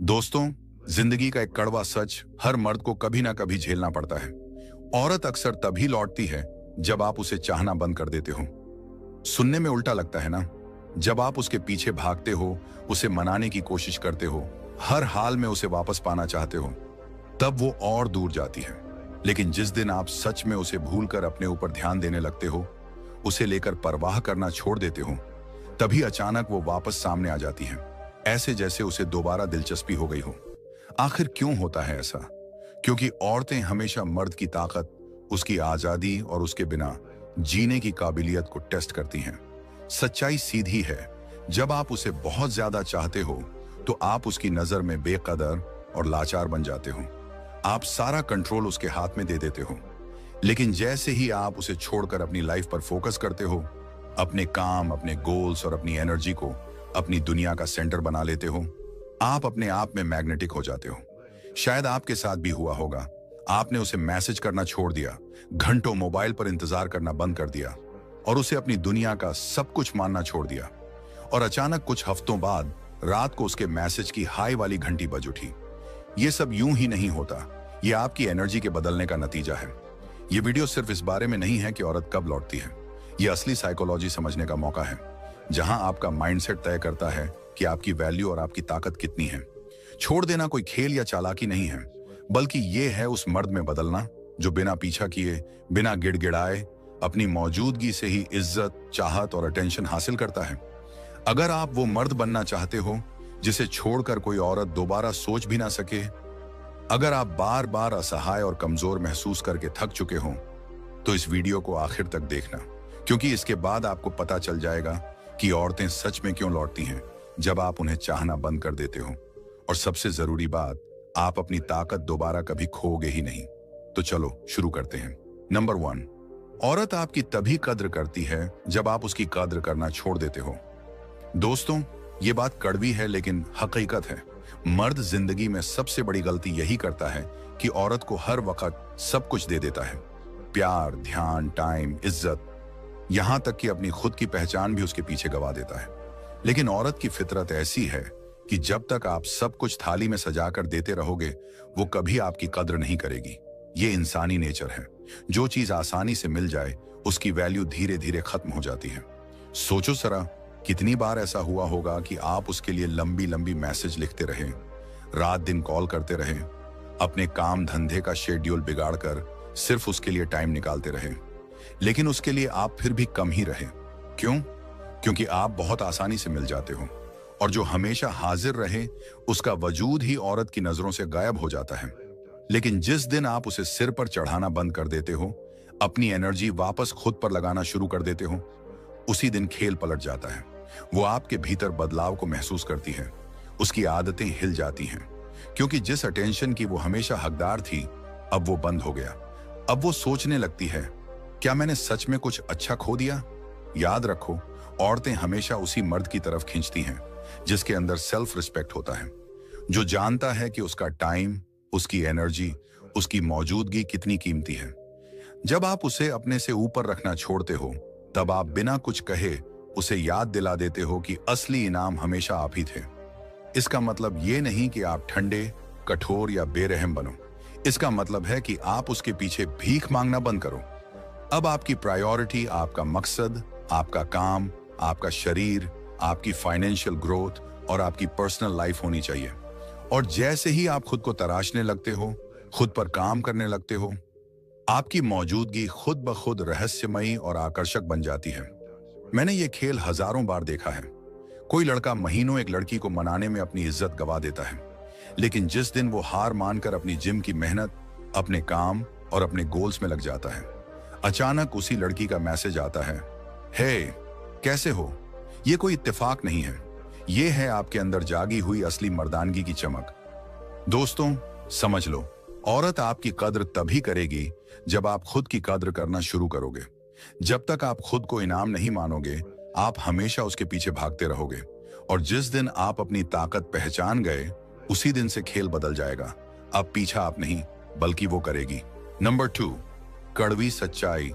दोस्तों, जिंदगी का एक कड़वा सच हर मर्द को कभी ना कभी झेलना पड़ता है। औरत अक्सर तभी लौटती है जब आप उसे चाहना बंद कर देते हो। सुनने में उल्टा लगता है ना? जब आप उसके पीछे भागते हो, उसे मनाने की कोशिश करते हो, हर हाल में उसे वापस पाना चाहते हो, तब वो और दूर जाती है। लेकिन जिस दिन आप सच में उसे भूलकर अपने ऊपर ध्यान देने लगते हो, उसे लेकर परवाह करना छोड़ देते हो, तभी अचानक वो वापस सामने आ जाती है, ऐसे जैसे उसे दोबारा दिलचस्पी हो गई हो। आखिर क्यों होता है ऐसा? क्योंकि औरतें हमेशा मर्द की ताकत, उसकी आजादी और उसके बिना जीने की काबिलियत को टेस्ट करती हैं। सच्चाई सीधी है, जब आप उसे बहुत ज्यादा चाहते हो तो आप उसकी नजर में बेकदर और लाचार बन जाते हो। आप सारा कंट्रोल उसके हाथ में दे देते हो। लेकिन जैसे ही आप उसे छोड़कर अपनी लाइफ पर फोकस करते हो, अपने काम, अपने गोल्स और अपनी एनर्जी को अपनी दुनिया का सेंटर बना लेते हो, आप अपने आप में मैग्नेटिक हो जाते हो। शायद आपके साथ भी हुआ होगा। आपने उसे मैसेज करना छोड़ दिया, घंटों मोबाइल पर इंतजार करना बंद कर दिया और उसे अपनी दुनिया का सब कुछ मानना छोड़ दिया। और अचानक कुछ हफ्तों बाद रात को उसके मैसेज की हाई वाली घंटी बज उठी। ये सब यूं ही नहीं होता, ये आपकी एनर्जी के बदलने का नतीजा है। ये वीडियो सिर्फ इस बारे में नहीं है कि औरत कब लौटती है। ये असली साइकोलॉजी समझने का मौका है, जहां आपका माइंडसेट तय करता है कि आपकी वैल्यू और आपकी ताकत कितनी है। छोड़ देना कोई खेल या चालाकी नहीं है, बल्कि ये है उस मर्द में बदलना जो बिना पीछा किए, बिना गिड़गिड़ाए, अपनी मौजूदगी से ही इज्जत, चाहत और अटेंशन हासिल करता है। अगर आप वो मर्द बनना चाहते हो जिसे छोड़कर कोई औरत दोबारा सोच भी ना सके, अगर आप बार बार असहाय और कमजोर महसूस करके थक चुके हो, तो इस वीडियो को आखिर तक देखना, क्योंकि इसके बाद आपको पता चल जाएगा कि औरतें सच में क्यों लौटती हैं जब आप उन्हें चाहना बंद कर देते हो। और सबसे जरूरी बात, आप अपनी ताकत दोबारा कभी खोओगे ही नहीं। तो चलो शुरू करते हैं। नंबर 1, औरत आपकी तभी कद्र करती है जब आप उसकी कद्र करना छोड़ देते हो। दोस्तों, ये बात कड़वी है लेकिन हकीकत है। मर्द जिंदगी में सबसे बड़ी गलती यही करता है कि औरत को हर वक्त सब कुछ दे देता है। प्यार, ध्यान, टाइम, इज्जत, यहां तक कि अपनी खुद की पहचान भी उसके पीछे गवा देता है। लेकिन औरत की फितरत ऐसी है कि जब तक आप सब कुछ थाली में सजाकर देते रहोगे, वो कभी आपकी कद्र नहीं करेगी। ये इंसानी नेचर है। जो चीज आसानी से मिल जाए, उसकी वैल्यू धीरे धीरे खत्म हो जाती है। सोचो जरा, कितनी बार ऐसा हुआ होगा कि आप उसके लिए लंबी लंबी मैसेज लिखते रहे, रात दिन कॉल करते रहे, अपने काम धंधे का शेड्यूल बिगाड़कर सिर्फ उसके लिए टाइम निकालते रहे, लेकिन उसके लिए आप फिर भी कम ही रहे। क्यों? क्योंकि आप बहुत आसानी से मिल जाते हो, और जो हमेशा हाजिर रहे, उसका वजूद ही औरत की नजरों से गायब हो जाता है। लेकिन जिस दिन आप उसे सिर पर चढ़ाना बंद कर देते हो, अपनी एनर्जी वापस खुद पर लगाना शुरू कर देते हो, उसी दिन खेल पलट जाता है। वो आपके भीतर बदलाव को महसूस करती है, उसकी आदतें हिल जाती हैं, क्योंकि जिस अटेंशन की वो हमेशा हकदार थी, अब वो बंद हो गया। अब वो सोचने लगती है, क्या मैंने सच में कुछ अच्छा खो दिया? याद रखो, औरतें हमेशा उसी मर्द की तरफ खींचती हैं जिसके अंदर सेल्फ रिस्पेक्ट होता है, जो जानता है कि उसका टाइम, उसकी एनर्जी, उसकी मौजूदगी कितनी कीमती है। जब आप उसे अपने से ऊपर रखना छोड़ते हो, तब आप बिना कुछ कहे उसे याद दिला देते हो कि असली इनाम हमेशा आप ही थे। इसका मतलब ये नहीं कि आप ठंडे, कठोर या बेरहम बनो। इसका मतलब है कि आप उसके पीछे भीख मांगना बंद करो। अब आपकी प्रायोरिटी आपका मकसद, आपका काम, आपका शरीर, आपकी फाइनेंशियल ग्रोथ और आपकी पर्सनल लाइफ होनी चाहिए। और जैसे ही आप खुद को तराशने लगते हो, खुद पर काम करने लगते हो, आपकी मौजूदगी खुद ब खुद रहस्यमयी और आकर्षक बन जाती है। मैंने ये खेल हजारों बार देखा है। कोई लड़का महीनों एक लड़की को मनाने में अपनी इज्जत गवा देता है, लेकिन जिस दिन वो हार मानकर अपनी जिम की मेहनत, अपने काम और अपने गोल्स में लग जाता है, अचानक उसी लड़की का मैसेज आता है, हे, कैसे हो? ये कोई इत्तेफाक नहीं है, ये है आपके अंदर जागी हुई असली मर्दानगी की चमक। दोस्तों, समझ लो, औरत आपकी कद्र तभी करेगी जब आप खुद की कद्र करना शुरू करोगे। जब तक आप खुद को इनाम नहीं मानोगे, आप हमेशा उसके पीछे भागते रहोगे, और जिस दिन आप अपनी ताकत पहचान गए, उसी दिन से खेल बदल जाएगा। अब पीछा आप नहीं, बल्कि वो करेगी। नंबर 2, कड़वी सच्चाई।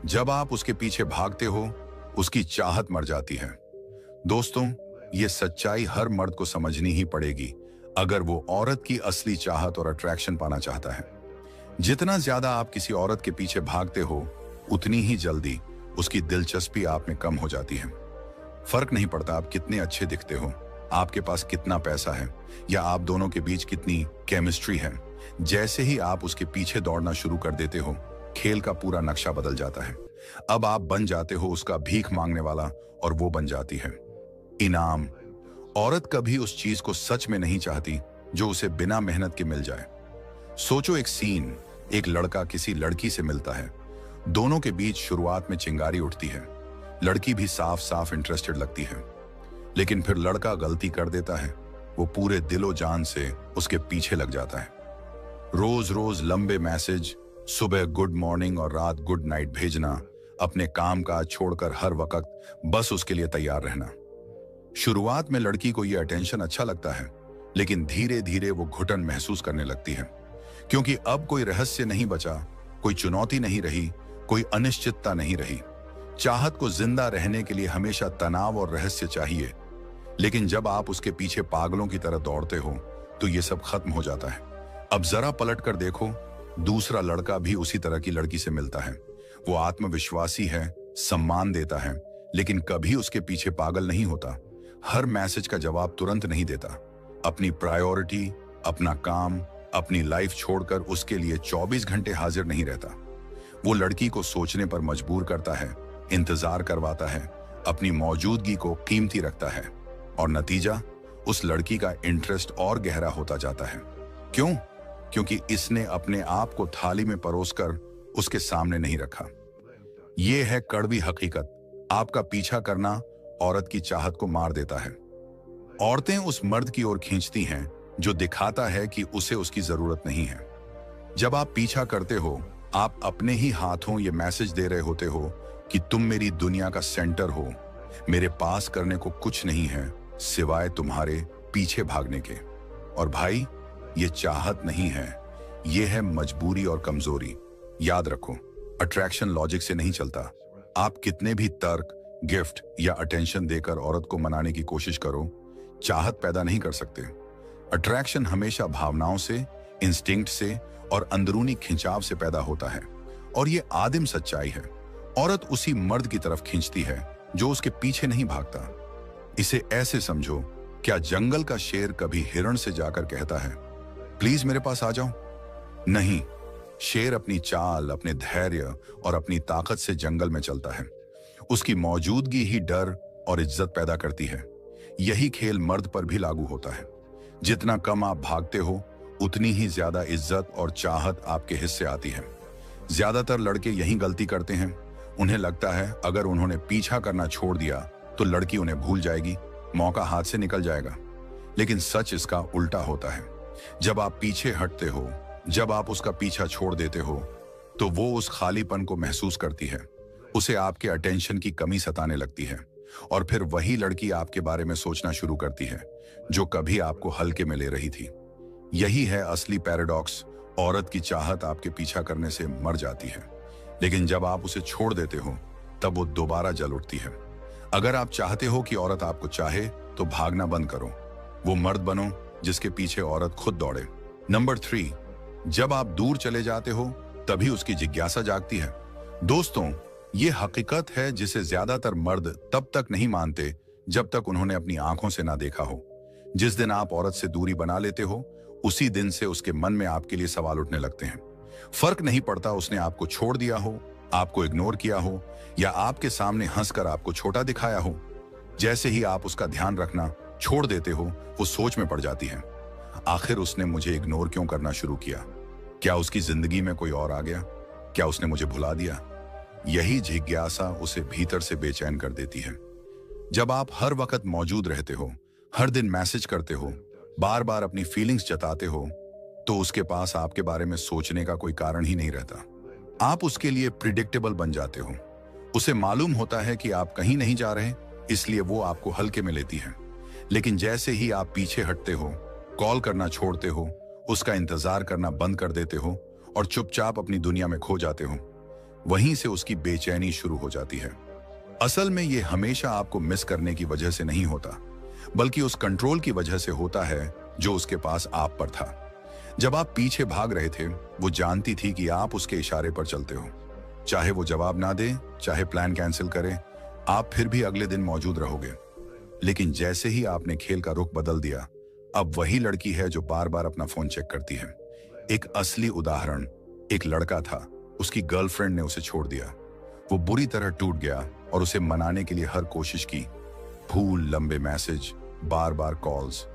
जब आप उसके पीछे भागते हो, उसकी चाहत मर जाती है। दोस्तों, ये सच्चाई हर मर्द को समझनी ही पड़ेगी, अगर वो औरत की असली चाहत और अट्रैक्शन पाना चाहता है। जितना ज्यादा आप किसी औरत के पीछे भागते हो, उतनी ही जल्दी उसकी दिलचस्पी आप में कम हो जाती है। फर्क नहीं पड़ता आप कितने अच्छे दिखते हो, आपके पास कितना पैसा है, या आप दोनों के बीच कितनी केमिस्ट्री है। जैसे ही आप उसके पीछे दौड़ना शुरू कर देते हो, खेल का पूरा नक्शा बदल जाता है। अब आप बन जाते हो उसका भीख मांगने वाला, और वो बन जाती है इनाम। औरत कभी उस चीज को सच में नहीं चाहती जो उसे बिना मेहनत के मिल जाए। सोचो एक सीन, एक लड़का किसी लड़की से मिलता है। दोनों के बीच शुरुआत में चिंगारी उठती है, लड़की भी साफ साफ इंटरेस्टेड लगती है। लेकिन फिर लड़का गलती कर देता है, वो पूरे दिलो जान से उसके पीछे लग जाता है। रोज रोज लंबे मैसेज, सुबह गुड मॉर्निंग और रात गुड नाइट भेजना, अपने काम काज छोड़कर हर वक्त बस उसके लिए तैयार रहना। शुरुआत में लड़की को यह अटेंशन अच्छा लगता है, लेकिन धीरे धीरे वो घुटन महसूस करने लगती है, क्योंकि अब कोई रहस्य नहीं बचा, कोई चुनौती नहीं रही, कोई अनिश्चितता नहीं रही। चाहत को जिंदा रहने के लिए हमेशा तनाव और रहस्य चाहिए, लेकिन जब आप उसके पीछे पागलों की तरह दौड़ते हो तो ये सब खत्म हो जाता है। अब जरा पलट कर देखो, दूसरा लड़का भी उसी तरह की लड़की से मिलता है। वो आत्मविश्वासी है, सम्मान देता है, लेकिन कभी उसके पीछे पागल नहीं होता। हर मैसेज का जवाब तुरंत नहीं देता। अपनी प्रायोरिटी, अपना काम, अपनी लाइफ छोड़कर उसके लिए 24 घंटे हाजिर नहीं रहता। वो लड़की को सोचने पर मजबूर करता है, इंतजार करवाता है, अपनी मौजूदगी को कीमती रखता है, और नतीजा, उस लड़की का इंटरेस्ट और गहरा होता जाता है। क्यों? क्योंकि इसने अपने आप को थाली में परोसकर उसके सामने नहीं रखा। यह है कड़वी हकीकत। आपका पीछा करना औरत की चाहत को मार देता है। औरतें उस मर्द की ओर खींचती हैं जो दिखाता है कि उसे उसकी जरूरत नहीं है। जब आप पीछा करते हो, आप अपने ही हाथों ये मैसेज दे रहे होते हो कि तुम मेरी दुनिया का सेंटर हो, मेरे पास करने को कुछ नहीं है सिवाय तुम्हारे पीछे भागने के। और भाई, ये चाहत नहीं है, ये है मजबूरी और कमजोरी। याद रखो, अट्रैक्शन लॉजिक से नहीं चलता। आप कितने भी तर्क, गिफ्ट या अटेंशन देकर औरत को मनाने की कोशिश करो, चाहत पैदा नहीं कर सकते। अट्रैक्शन हमेशा भावनाओं से, इंस्टिंक्ट से और अंदरूनी खिंचाव से पैदा होता है, और ये आदिम सच्चाई है। औरत उसी मर्द की तरफ खींचती है जो उसके पीछे नहीं भागता। इसे ऐसे समझो, क्या जंगल का शेर कभी हिरण से जाकर कहता है, प्लीज मेरे पास आ जाओ? नहीं, शेर अपनी चाल, अपने धैर्य और अपनी ताकत से जंगल में चलता है। उसकी मौजूदगी ही डर और इज्जत पैदा करती है। यही खेल मर्द पर भी लागू होता है। जितना कम आप भागते हो, उतनी ही ज्यादा इज्जत और चाहत आपके हिस्से आती है। ज्यादातर लड़के यही गलती करते हैं। उन्हें लगता है अगर उन्होंने पीछा करना छोड़ दिया तो लड़की उन्हें भूल जाएगी, मौका हाथ से निकल जाएगा। लेकिन सच इसका उल्टा होता है। जब आप पीछे हटते हो, जब आप उसका पीछा छोड़ देते हो, तो वो उस खालीपन को महसूस करती है। उसे आपके अटेंशन की कमी सताने लगती है, और फिर वही लड़की आपके बारे में सोचना शुरू करती है जो कभी आपको हल्के में ले रही थी। यही है असली पैराडॉक्स। औरत की चाहत आपके पीछा करने से मर जाती है, लेकिन जब आप उसे छोड़ देते हो तब वो दोबारा जल उठती है। अगर आप चाहते हो कि औरत आपको चाहे तो भागना बंद करो। वो मर्द बनो जिसके पीछे औरत खुद दौड़े। नंबर 3, जब आप दूर चले जाते हो तभी उसकी जिज्ञासा जागती है। दोस्तों, ये हकीकत है जिसे ज्यादातर मर्द तब तक नहीं मानते जब तक उन्होंने अपनी आंखों से ना देखा हो। जिस दिन आप औरत से दूरी बना लेते हो, उसी दिन से उसके मन में आपके लिए सवाल उठने लगते हैं। फर्क नहीं पड़ता उसने आपको छोड़ दिया हो, आपको इग्नोर किया हो, या आपके सामने हंसकर आपको छोटा दिखाया हो। जैसे ही आप उसका ध्यान रखना छोड़ देते हो, वो सोच में पड़ जाती है, आखिर उसने मुझे इग्नोर क्यों करना शुरू किया? क्या उसकी जिंदगी में कोई और आ गया? क्या उसने मुझे भुला दिया? यही जिज्ञासा उसे भीतर से बेचैन कर देती है। जब आप हर वक्त मौजूद रहते हो, हर दिन मैसेज करते हो, बार बार अपनी फीलिंग्स जताते हो, तो उसके पास आपके बारे में सोचने का कोई कारण ही नहीं रहता। आप उसके लिए प्रिडिक्टेबल बन जाते हो। उसे मालूम होता है कि आप कहीं नहीं जा रहे, इसलिए वो आपको हल्के में लेती है। लेकिन जैसे ही आप पीछे हटते हो, कॉल करना छोड़ते हो, उसका इंतजार करना बंद कर देते हो और चुपचाप अपनी दुनिया में खो जाते हो, वहीं से उसकी बेचैनी शुरू हो जाती है। असल में ये हमेशा आपको मिस करने की वजह से नहीं होता, बल्कि उस कंट्रोल की वजह से होता है जो उसके पास आप पर था। जब आप पीछे भाग रहे थे, वो जानती थी कि आप उसके इशारे पर चलते हो। चाहे वो जवाब ना दे, चाहे प्लान कैंसिल करे, आप फिर भी अगले दिन मौजूद रहोगे। लेकिन जैसे ही आपने खेल का रुख बदल दिया, अब वही लड़की है जो बार बार अपना फोन चेक करती है। एक असली उदाहरण, एक लड़का था, उसकी गर्लफ्रेंड ने उसे छोड़ दिया। वो बुरी तरह टूट गया और उसे मनाने के लिए हर कोशिश की, फूल, लंबे मैसेज, बार बार कॉल्स,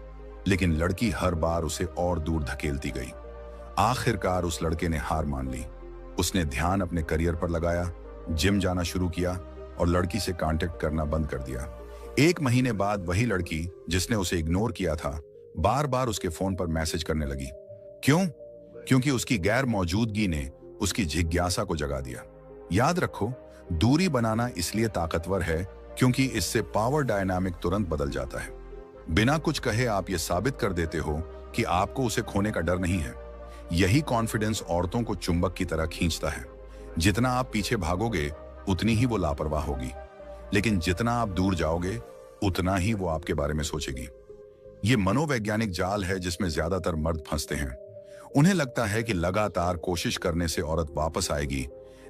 लेकिन लड़की हर बार उसे और दूर धकेलती गई। आखिरकार उस लड़के ने हार मान ली। उसने ध्यान अपने करियर पर लगाया, जिम जाना शुरू किया और लड़की से कांटेक्ट करना बंद कर दिया। 1 महीने बाद वही लड़की जिसने उसे इग्नोर किया था, बार बार उसके फोन पर मैसेज करने लगी। क्यों? क्योंकि उसकी गैर मौजूदगी ने उसकी जिज्ञासा को जगा दिया। याद रखो, दूरी बनाना इसलिए ताकतवर है क्योंकि इससे पावर डायनामिक तुरंत बदल जाता है। बिना कुछ कहे आप ये साबित कर देते हो कि आपको उसे खोने का डर नहीं है। यही कॉन्फिडेंस औरतों को चुंबक की तरह खींचता है। जितना आप पीछे भागोगे, उतनी ही वो लापरवाह होगी, लेकिन जितना आप दूर जाओगे, उतना ही वो आपके बारे में सोचेगी। ये मनोवैज्ञानिक जाल है जिसमें ज्यादातर मर्द फंसते हैं। उन्हें लगता है कि लगातार कोशिश करने से औरत वापस आएगी,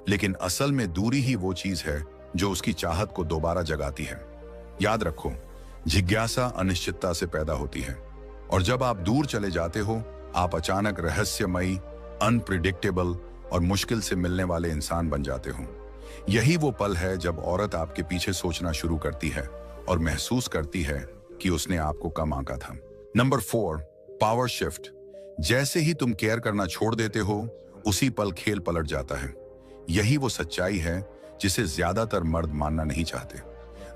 लेकिन असल में दूरी ही वो चीज है जो उसकी चाहत को दोबारा जगाती है। याद रखो, जिज्ञासा अनिश्चितता से पैदा होती है, और जब आप दूर चले जाते हो, आप अचानक रहस्यमयी, अनप्रिडिक्टेबल और मुश्किल से मिलने वाले इंसान बन जाते हो। यही वो पल है जब औरत आपके पीछे सोचना शुरू करती है और महसूस करती है कि उसने आपको कम आंका था। Number 4, power shift. जैसे ही तुम केयर करना छोड़ देते हो, उसी पल खेल पलट जाता है। यही वो सच्चाई है जिसे ज्यादातर मर्द मानना नहीं चाहते।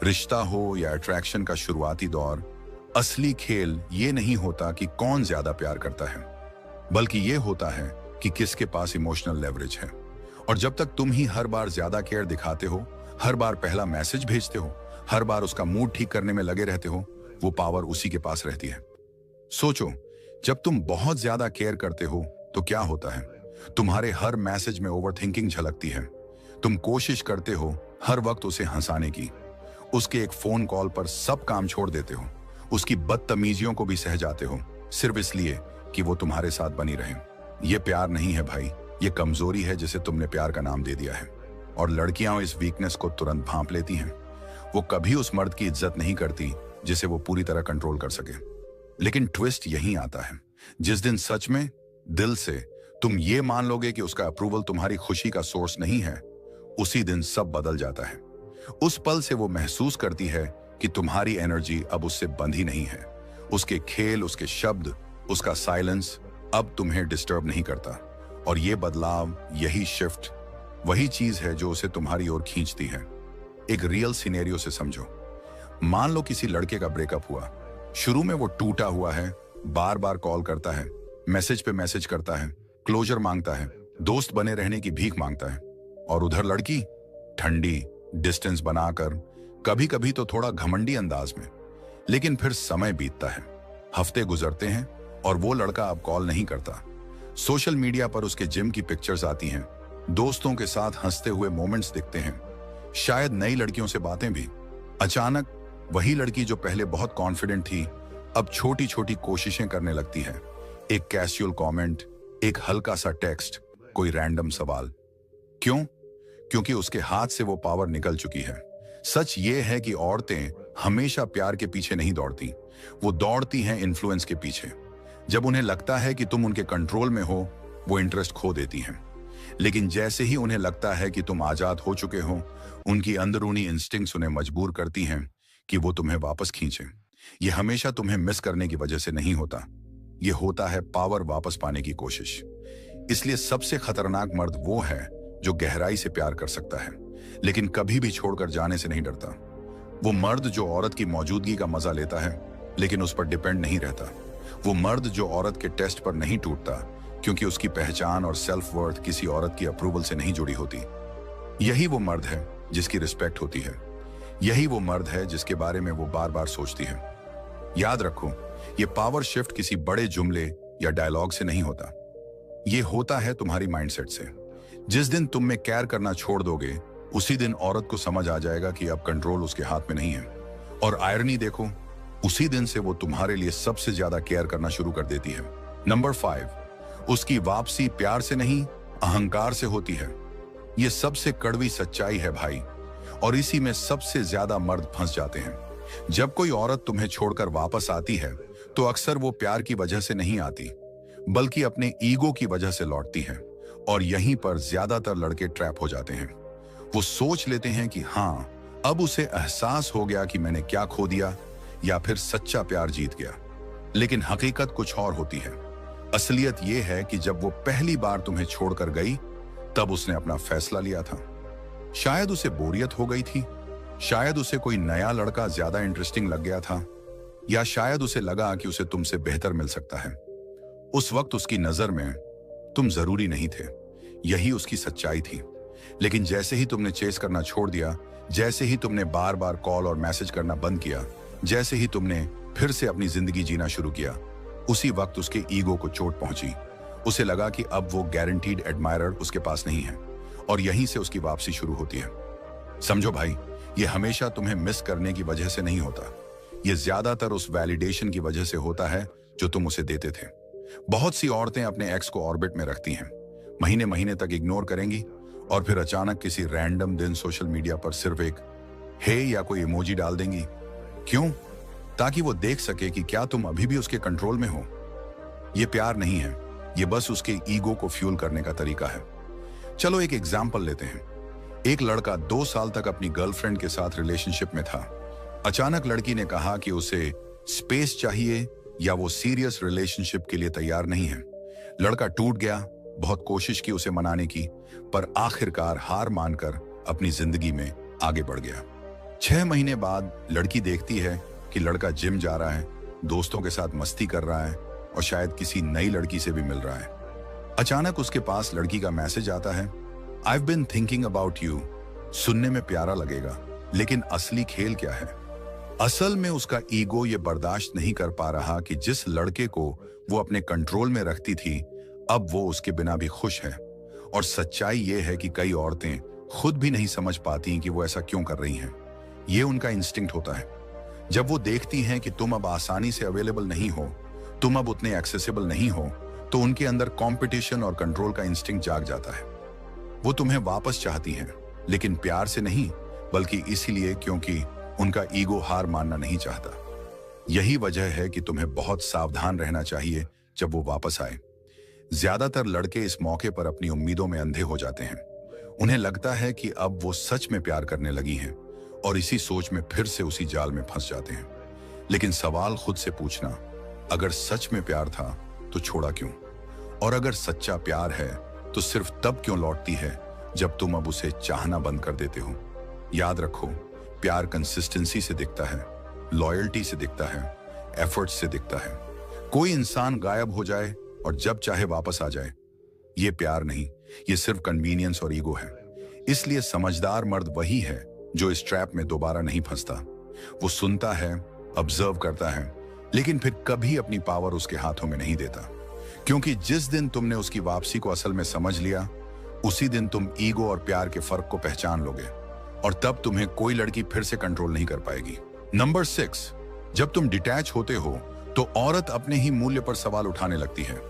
रिश्ता हो या अट्रैक्शन का शुरुआती दौर, असली खेल ये नहीं होता कि कौन ज्यादा प्यार करता है, बल्कि ये होता है कि किसके पास इमोशनल लेवरेज है। और जब तक तुम ही हर बार ज्यादा केयर दिखाते हो, हर बार पहला मैसेज भेजते हो, हर बार उसका मूड ठीक करने में लगे रहते हो, वो पावर उसी के पास रहती है। सोचो, जब तुम बहुत ज्यादा केयर करते हो तो क्या होता है? तुम्हारे हर मैसेज में ओवरथिंकिंग झलकती है। तुम कोशिश करते हो हर वक्त उसे हंसाने की। उसके एक फोन कॉल पर सब काम छोड़ देते हो, उसकी बदतमीजियों को भी सह जाते हो, सिर्फ इसलिए कि वो तुम्हारे साथ बनी रहे। ये प्यार नहीं है भाई, ये कमजोरी है जिसे तुमने प्यार का नाम दे दिया है। और लड़कियां इस वीकनेस को तुरंत भांप लेती हैं। वो कभी उस मर्द की इज्जत नहीं करती जिसे वो पूरी तरह कंट्रोल कर सके। लेकिन ट्विस्ट यहीं आता है, जिस दिन सच में दिल से तुम ये मान लोगे कि उसका अप्रूवल तुम्हारी खुशी का सोर्स नहीं है, उसी दिन सब बदल जाता है। उस पल से वो महसूस करती है कि तुम्हारी एनर्जी अब उससे बंधी नहीं है। उसके खेल, उसके शब्द, उसका साइलेंस अब तुम्हें डिस्टर्ब नहीं करता। और ये बदलाव, यही शिफ्ट, वही चीज है जो उसे तुम्हारी ओर खींचती है। एक रियल सिनेरियो से समझो। मान लो किसी लड़के का ब्रेकअप हुआ। शुरू में वो टूटा हुआ है, बार बार कॉल करता है, मैसेज पे मैसेज करता है, क्लोजर मांगता है, दोस्त बने रहने की भीख मांगता है। और उधर लड़की ठंडी, डिस्टेंस बनाकर, कभी कभी तो थोड़ा घमंडी अंदाज में। लेकिन फिर समय बीतता है, हफ्ते गुजरते हैं और वो लड़का अब कॉल नहीं करता। सोशल मीडिया पर उसके जिम की पिक्चर्स आती हैं, दोस्तों के साथ हंसते हुए मोमेंट्स दिखते हैं, शायद नई लड़कियों से बातें भी। अचानक वही लड़की जो पहले बहुत कॉन्फिडेंट थी, अब छोटी छोटी कोशिशें करने लगती है। एक कैजुअल कमेंट, एक हल्का सा टेक्स्ट, कोई रैंडम सवाल। क्यों? क्योंकि उसके हाथ से वो पावर निकल चुकी है। सच ये है कि औरतें हमेशा प्यार के पीछे नहीं दौड़ती, वो दौड़ती हैं इन्फ्लुएंस के पीछे। जब उन्हें लगता है कि तुम उनके कंट्रोल में हो, वो इंटरेस्ट खो देती हैं। लेकिन जैसे ही उन्हें लगता है कि तुम आजाद हो चुके हो, उनकी अंदरूनी इंस्टिंक्ट्स उन्हें मजबूर करती हैं कि वो तुम्हें वापस खींचे। ये हमेशा तुम्हें मिस करने की वजह से नहीं होता, ये होता है पावर वापस पाने की कोशिश। इसलिए सबसे खतरनाक मर्द वो है जो गहराई से प्यार कर सकता है, लेकिन कभी भी छोड़कर जाने से नहीं डरता। वो मर्द जो औरत की मौजूदगी का मजा लेता है, लेकिन उस पर डिपेंड नहीं रहता। वो मर्द जो औरत के टेस्ट पर नहीं टूटता, क्योंकि उसकी पहचान और सेल्फ वर्थ किसी औरत की अप्रूवल से नहीं जुड़ी होती। यही वो मर्द है जिसकी रिस्पेक्ट होती है। यही वो मर्द है जिसके बारे में वो बार बार सोचती है। याद रखो, ये पावर शिफ्ट किसी बड़े जुमले या डायलॉग से नहीं होता, ये होता है तुम्हारी माइंडसेट से। जिस दिन तुम में केयर करना छोड़ दोगे, उसी दिन औरत को समझ आ जाएगा कि अब कंट्रोल उसके हाथ में नहीं है। और आयरनी देखो, उसी दिन से वो तुम्हारे लिए सबसे ज्यादा केयर करना शुरू कर देती है। नंबर 5, उसकी वापसी प्यार से नहीं, अहंकार से होती है। ये सबसे कड़वी सच्चाई है भाई, और इसी में सबसे ज्यादा मर्द फंस जाते हैं। जब कोई औरत तुम्हें छोड़कर वापस आती है तो अक्सर वो प्यार की वजह से नहीं आती, बल्कि अपने ईगो की वजह से लौटती है। और यहीं पर ज्यादातर लड़के ट्रैप हो जाते हैं। वो सोच लेते हैं कि हाँ, अब उसे एहसास हो गया कि मैंने क्या खो दिया, या फिर सच्चा प्यार जीत गया। लेकिन हकीकत कुछ और होती है। असलियत यह है कि जब वो पहली बार तुम्हें छोड़कर गई, तब उसने अपना फैसला लिया था। शायद उसे बोरियत हो गई थी, शायद उसे कोई नया लड़का ज्यादा इंटरेस्टिंग लग गया था, या शायद उसे लगा कि उसे तुमसे बेहतर मिल सकता है। उस वक्त उसकी नजर में तुम जरूरी नहीं थे, यही उसकी सच्चाई थी। लेकिन जैसे ही तुमने चेस करना छोड़ दिया, जैसे ही तुमने बार बार कॉल और मैसेज करना बंद किया, जैसे ही तुमने फिर से अपनी जिंदगी जीना शुरू किया, उसी वक्त उसके ईगो को चोट पहुंची। उसे लगा कि अब वो गारंटीड एडमायरर उसके पास नहीं है, और यहीं से उसकी वापसी शुरू होती है। समझो भाई, ये हमेशा तुम्हें मिस करने की वजह से नहीं होता। ये ज्यादातर उस वैलिडेशन की वजह से होता है जो तुम उसे देते थे। बहुत सी औरतें अपने एक्स को ऑर्बिट में रखती हैं, महीने महीने तक इग्नोर करेंगी, और फिर अचानक किसी रैंडम दिन सोशल मीडिया पर सिर्फ एक हे या कोई इमोजी डाल देंगी। क्यों? ताकि वो देख सके कि क्या तुम अभी भी उसके कंट्रोल में हो। ये प्यार नहीं है, ये बस उसके ईगो को फ्यूल करने का तरीका है। चलो एक एग्जाम्पल लेते हैं। एक लड़का 2 साल तक अपनी गर्लफ्रेंड के साथ रिलेशनशिप में था। अचानक लड़की ने कहा कि उसे स्पेस चाहिए, या वो सीरियस रिलेशनशिप के लिए तैयार नहीं है। लड़का टूट गया, बहुत कोशिश की उसे मनाने की, पर आखिरकार हार मानकर अपनी जिंदगी में आगे बढ़ गया। 6 महीने बाद लड़की देखती है कि लड़का जिम जा रहा है, दोस्तों के साथ मस्ती कर रहा है, और शायद किसी नई लड़की से भी मिल रहा है। अचानक उसके पास लड़की का मैसेज आता है, I've been thinking about you। सुनने में प्यारा लगेगा, लेकिन असली खेल क्या है? असल में उसका ईगो ये बर्दाश्त नहीं कर पा रहा कि जिस लड़के को वो अपने कंट्रोल में रखती थी, अब वो उसके बिना भी खुश है। और सच्चाई ये है कि कई औरतें खुद भी नहीं समझ पाती कि वो ऐसा क्यों कर रही हैं। ये उनका इंस्टिंक्ट होता है। जब वो देखती हैं कि तुम अब आसानी से अवेलेबल नहीं हो, तुम अब उतने एक्सेसिबल नहीं हो, तो उनके अंदर कंपटीशन और कंट्रोल का इंस्टिंक्ट जाग जाता है। वो तुम्हें वापस चाहती हैं, लेकिन प्यार से नहीं, बल्कि इसीलिए क्योंकि उनका ईगो हार मानना नहीं चाहता। यही वजह है कि तुम्हें बहुत सावधान रहना चाहिए जब वो वापस आए। ज्यादातर लड़के इस मौके पर अपनी उम्मीदों में अंधे हो जाते हैं। उन्हें लगता है कि अब वो सच में प्यार करने लगी हैं, और इसी सोच में फिर से उसी जाल में फंस जाते हैं। लेकिन सवाल खुद से पूछना, अगर सच में प्यार था तो छोड़ा क्यों? और अगर सच्चा प्यार है तो सिर्फ तब क्यों लौटती है जब तुम अब उसे चाहना बंद कर देते हो? याद रखो, प्यार कंसिस्टेंसी से दिखता है, लॉयल्टी से दिखता है, एफर्ट से दिखता है। कोई इंसान गायब हो जाए और जब चाहे वापस आ जाए, ये प्यार नहीं, ये सिर्फ कन्वीनियंस और ईगो है। इसलिए समझदार मर्द वही है जो इस ट्रैप में दोबारा नहीं फंसता। वो सुनता है, ऑब्जर्व करता है, लेकिन फिर कभी अपनी पावर उसके हाथों में नहीं देता। क्योंकि जिस दिन तुमने उसकी वापसी को असल में समझ लिया, उसी दिन तुम ईगो और प्यार के फर्क को पहचान लोगे, और तब तुम्हें कोई लड़की फिर से कंट्रोल नहीं कर पाएगी। नंबर 6, जब तुम डिटैच होते हो तो औरत अपने ही मूल्य पर सवाल उठाने लगती है।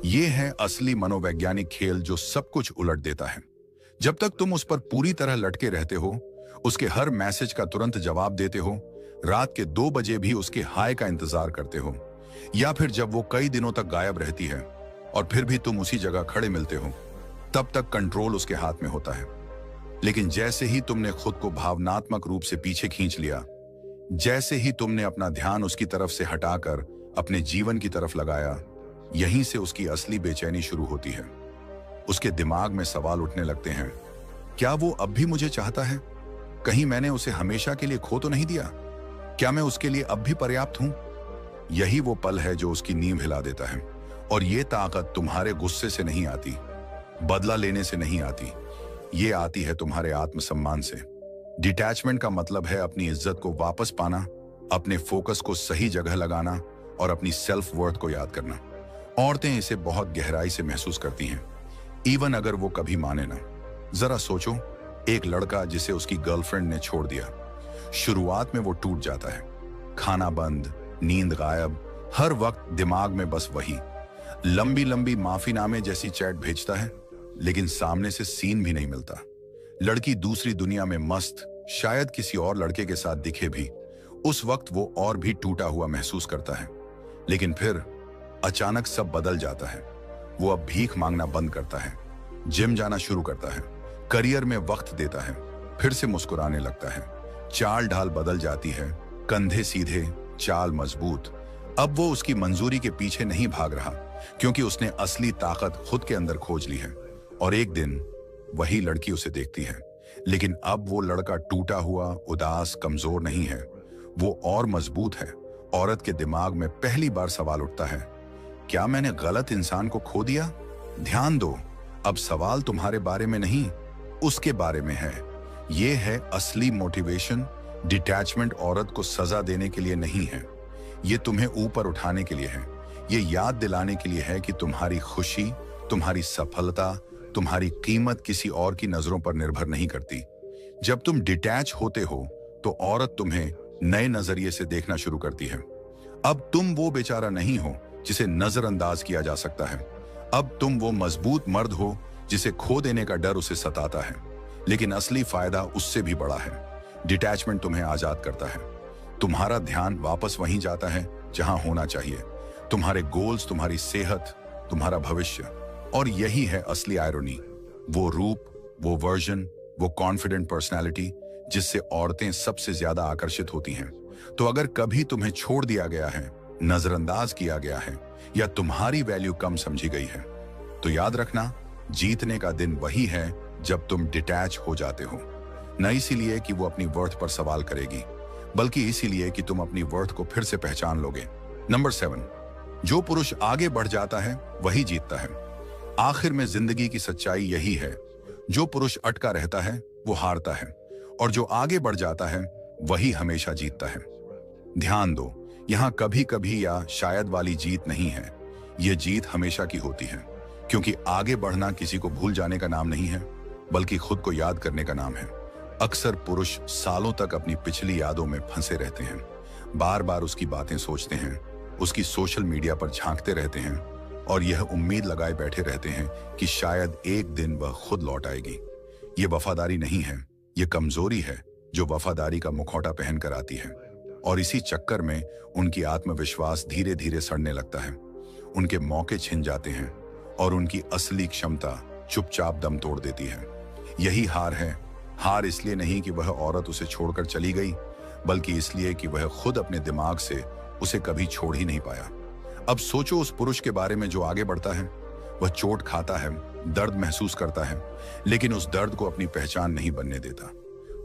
यह है असली मनोवैज्ञानिक खेल जो सब कुछ उलट देता है। जब तक तुम उस पर पूरी तरह लटके रहते हो, उसके हर मैसेज का तुरंत जवाब देते हो, रात के 2 बजे भी उसके हाय का इंतजार करते हो, या फिर जब वो कई दिनों तक गायब रहती है और फिर भी तुम उसी जगह खड़े मिलते हो, तब तक कंट्रोल उसके हाथ में होता है। लेकिन जैसे ही तुमने खुद को भावनात्मक रूप से पीछे खींच लिया, जैसे ही तुमने अपना ध्यान उसकी तरफ से हटाकर अपने जीवन की तरफ लगाया, यहीं से उसकी असली बेचैनी शुरू होती है। उसके दिमाग में सवाल उठने लगते हैं, क्या वो अब भी मुझे चाहता है? कहीं मैंने उसे हमेशा के लिए खो तो नहीं दिया? क्या मैं उसके लिए अब भी पर्याप्त हूं? यही वो पल है जो उसकी नींव हिला देता है। और ये ताकत तुम्हारे गुस्से से नहीं आती, बदला लेने से नहीं आती, ये आती है तुम्हारे आत्मसम्मान से। डिटैचमेंट का मतलब है अपनी इज्जत को वापस पाना, अपने फोकस को सही जगह लगाना और अपनी सेल्फ वर्थ को याद करना। औरतें इसे बहुत गहराई से महसूस करती हैं, इवन अगर वो कभी माने ना। जरा सोचो, एक लड़का जिसे उसकी गर्लफ्रेंड ने छोड़ दिया, शुरुआत में वो टूट जाता है। खाना बंद, नींद गायब, हर वक्त दिमाग में बस वही लंबी लंबी माफीनामे जैसी चैट भेजता है, लेकिन सामने से सीन भी नहीं मिलता। लड़की दूसरी दुनिया में मस्त, शायद किसी और लड़के के साथ दिखे भी। उस वक्त वो और भी टूटा हुआ महसूस करता है, लेकिन फिर अचानक सब बदल जाता है। वो अब भीख मांगना बंद करता है, जिम जाना शुरू करता है, करियर में वक्त देता है, फिर से मुस्कुराने लगता है। चाल ढाल बदल जाती है, कंधे सीधे, चाल मजबूत। अब वो उसकी मंजूरी के पीछे नहीं भाग रहा, क्योंकि उसने असली ताकत खुद के अंदर खोज ली है। और एक दिन वही लड़की उसे देखती है, लेकिन अब वो लड़का टूटा हुआ, उदास, कमजोर नहीं है, वो और मजबूत है। औरत के दिमाग में पहली बार सवाल उठता है, क्या मैंने गलत इंसान को खो दिया? ध्यान दो, अब सवाल तुम्हारे बारे में नहीं, उसके बारे में है। ये है असली मोटिवेशन। डिटैचमेंट औरत को सजा देने के लिए नहीं है, ये तुम्हें ऊपर उठाने के लिए है। ये याद दिलाने के लिए है कि तुम्हारी खुशी, तुम्हारी सफलता, तुम्हारी कीमत किसी और की नजरों पर निर्भर नहीं करती। जब तुम डिटैच होते हो तो औरत तुम्हें नए नजरिए से देखना शुरू करती है। अब तुम वो बेचारा नहीं हो जिसे नजरअंदाज किया जा सकता है। अब तुम वो मजबूत मर्द हो जिसे खो देने का डर उसे सताता है। लेकिन असली फायदा उससे भी बड़ा है। डिटैचमेंट तुम्हें आजाद करता है। तुम्हारा ध्यान वापस वहीं जाता है जहां होना चाहिए, तुम्हारे गोल्स, तुम्हारी सेहत, तुम्हारा भविष्य। और यही है असली आयरनी, वो रूप, वो वर्जन, वो कॉन्फिडेंट पर्सनैलिटी जिससे औरतें सबसे ज्यादा आकर्षित होती हैं। तो अगर कभी तुम्हें छोड़ दिया गया है, नजरअंदाज किया गया है, या तुम्हारी वैल्यू कम समझी गई है, तो याद रखना, जीतने का दिन वही है जब तुम डिटैच हो जाते हो। न इसीलिए कि वो अपनी वर्थ पर सवाल करेगी, बल्कि इसीलिए कि तुम अपनी वर्थ को फिर से पहचान लोगे। नंबर 7, जो पुरुष आगे बढ़ जाता है वही जीतता है। आखिर में जिंदगी की सच्चाई यही है, जो पुरुष अटका रहता है वो हारता है, और जो आगे बढ़ जाता है वही हमेशा जीतता है। ध्यान दो, यहां कभी कभी या शायद वाली जीत नहीं है, ये जीत हमेशा की होती है। क्योंकि आगे बढ़ना किसी को भूल जाने का नाम नहीं है, बल्कि खुद को याद करने का नाम है। अक्सर पुरुष सालों तक अपनी पिछली यादों में फंसे रहते हैं, बार बार उसकी बातें सोचते हैं, उसकी सोशल मीडिया पर झांकते रहते हैं, और यह उम्मीद लगाए बैठे रहते हैं कि शायद एक दिन वह खुद लौट आएगी। ये वफादारी नहीं है, ये कमजोरी है जो वफादारी का मुखौटा पहन कर आती है। और इसी चक्कर में उनकी आत्मविश्वास धीरे धीरे सड़ने लगता है, उनके मौके छिन जाते हैं, और उनकी असली क्षमता चुपचाप दम तोड़ देती है। यही हार है। हार इसलिए नहीं कि वह औरत उसे छोड़कर चली गई, बल्कि इसलिए कि वह खुद अपने दिमाग से उसे कभी छोड़ ही नहीं पाया। अब सोचो उस पुरुष के बारे में जो आगे बढ़ता है। वह चोट खाता है, दर्द महसूस करता है, लेकिन उस दर्द को अपनी पहचान नहीं बनने देता।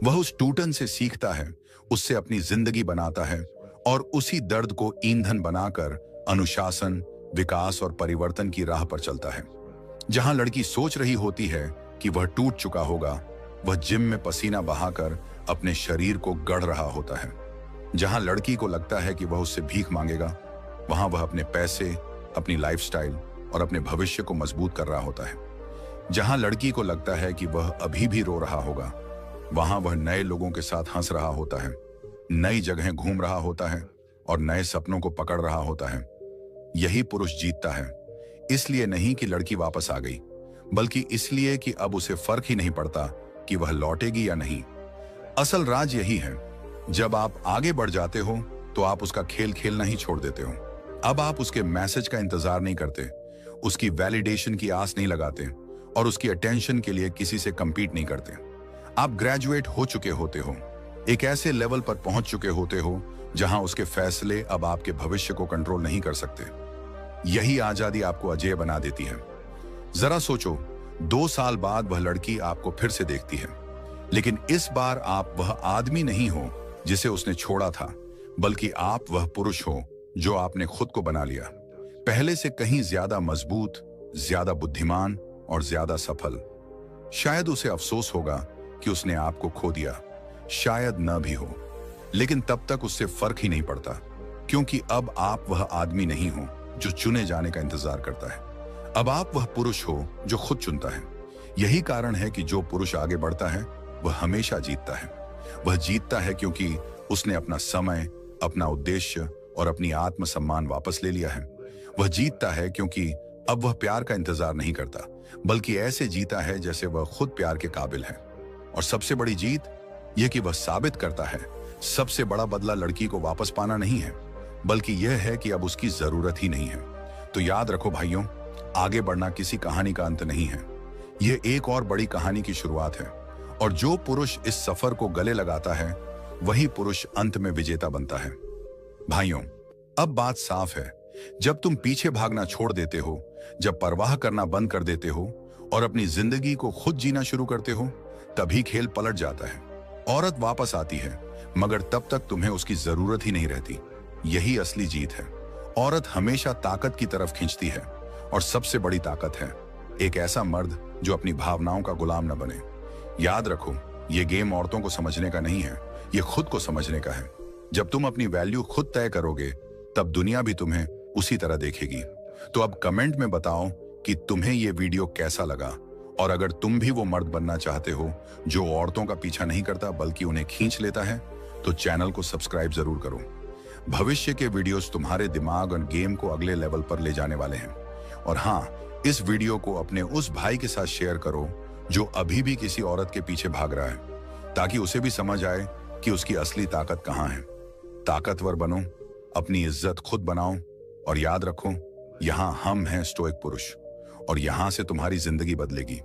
वह उस टूटन से सीखता है, उससे अपनी जिंदगी बनाता है, और उसी दर्द को ईंधन बनाकर अनुशासन, विकास और परिवर्तन की राह पर चलता है। जहां लड़की सोच रही होती है कि वह टूट चुका होगा, वह जिम में पसीना बहाकर अपने शरीर को गढ़ रहा होता है। जहां लड़की को लगता है कि वह उससे भीख मांगेगा, वहां वह अपने पैसे, अपनी लाइफस्टाइल और अपने भविष्य को मजबूत कर रहा होता है। जहां लड़की को लगता है कि वह अभी भी रो रहा होगा, वहां वह नए लोगों के साथ हंस रहा होता है, नई जगहें घूम रहा होता है, और नए सपनों को पकड़ रहा होता है। यही पुरुष जीतता है, इसलिए नहीं कि लड़की वापस आ गई, बल्कि इसलिए कि अब उसे फर्क ही नहीं पड़ता कि वह लौटेगी या नहीं। असल राज यही है, जब आप आगे बढ़ जाते हो तो आप उसका खेल खेलना ही छोड़ देते हो। अब आप उसके मैसेज का इंतजार नहीं करते, उसकी वैलिडेशन की आस नहीं लगाते, और उसकी अटेंशन के लिए किसी से कंपीट नहीं करते। आप ग्रेजुएट हो चुके होते हो, एक ऐसे लेवल पर पहुंच चुके होते हो जहां उसके फैसले अब आपके भविष्य को कंट्रोल नहीं कर सकते। यही आजादी आपको अजेय बना देती है। जरा सोचो, 2 साल बाद वह लड़की आपको फिर से देखती है, लेकिन इस बार आप वह आदमी नहीं हो जिसे उसने छोड़ा था, बल्कि आप वह पुरुष हो जो आपने खुद को बना लिया, पहले से कहीं ज्यादा मजबूत, ज्यादा बुद्धिमान और ज्यादा सफल। शायद उसे अफसोस होगा कि उसने आपको खो दिया, शायद न भी हो, लेकिन तब तक उससे फर्क ही नहीं पड़ता, क्योंकि अब आप वह आदमी नहीं हो जो चुने जाने का इंतजार करता है। अब आप वह पुरुष हो जो खुद चुनता है। यही कारण है कि जो पुरुष आगे बढ़ता है वह हमेशा जीतता है। वह जीतता है क्योंकि उसने अपना समय, अपना उद्देश्य और अपनी आत्मसम्मान वापस ले लिया है। वह जीतता है क्योंकि अब वह प्यार का इंतजार नहीं करता, बल्कि ऐसे जीता है जैसे वह खुद प्यार के काबिल है। और सबसे बड़ी जीत यह कि वह साबित करता है सबसे बड़ा बदला लड़की को वापस पाना नहीं है, बल्कि यह है कि अब उसकी जरूरत ही नहीं है। तो याद रखो भाइयों, आगे बढ़ना किसी कहानी का अंत नहीं है, यह एक और बड़ी कहानी की शुरुआत है। और जो पुरुष इस सफर को गले लगाता है वही पुरुष अंत में विजेता बनता है। भाइयों, अब बात साफ है, जब तुम पीछे भागना छोड़ देते हो, जब परवाह करना बंद कर देते हो और अपनी जिंदगी को खुद जीना शुरू करते हो, तभी खेल पलट जाता है। औरत वापस आती है, मगर तब तक तुम्हें उसकी जरूरत ही नहीं रहती। यही असली जीत है। औरत हमेशा ताकत की तरफ खींचती है, और सबसे बड़ी ताकत है एक ऐसा मर्द जो अपनी भावनाओं का गुलाम न बने। याद रखो, ये गेम औरतों को समझने का नहीं है, ये खुद को समझने का है। जब तुम अपनी वैल्यू खुद तय करोगे, तब दुनिया भी तुम्हें उसी तरह देखेगी। तो अब कमेंट में बताओ कि तुम्हें यह वीडियो कैसा लगा, और अगर तुम भी वो मर्द बनना चाहते हो जो औरतों का पीछा नहीं करता बल्कि उन्हें खींच लेता है, तो चैनल को सब्सक्राइब जरूर करो। भविष्य के वीडियोस तुम्हारे दिमाग और गेम को अगले लेवल पर ले जाने वाले हैं। और हाँ, इस वीडियो को अपने उस भाई के साथ शेयर करो जो अभी भी किसी औरत के पीछे भाग रहा है, ताकि उसे भी समझ आए कि उसकी असली ताकत कहाँ है। ताकतवर बनो, अपनी इज्जत खुद बनाओ, और याद रखो, यहाँ हम हैं स्टोइक पुरुष, और यहाँ से तुम्हारी जिंदगी बदलेगी।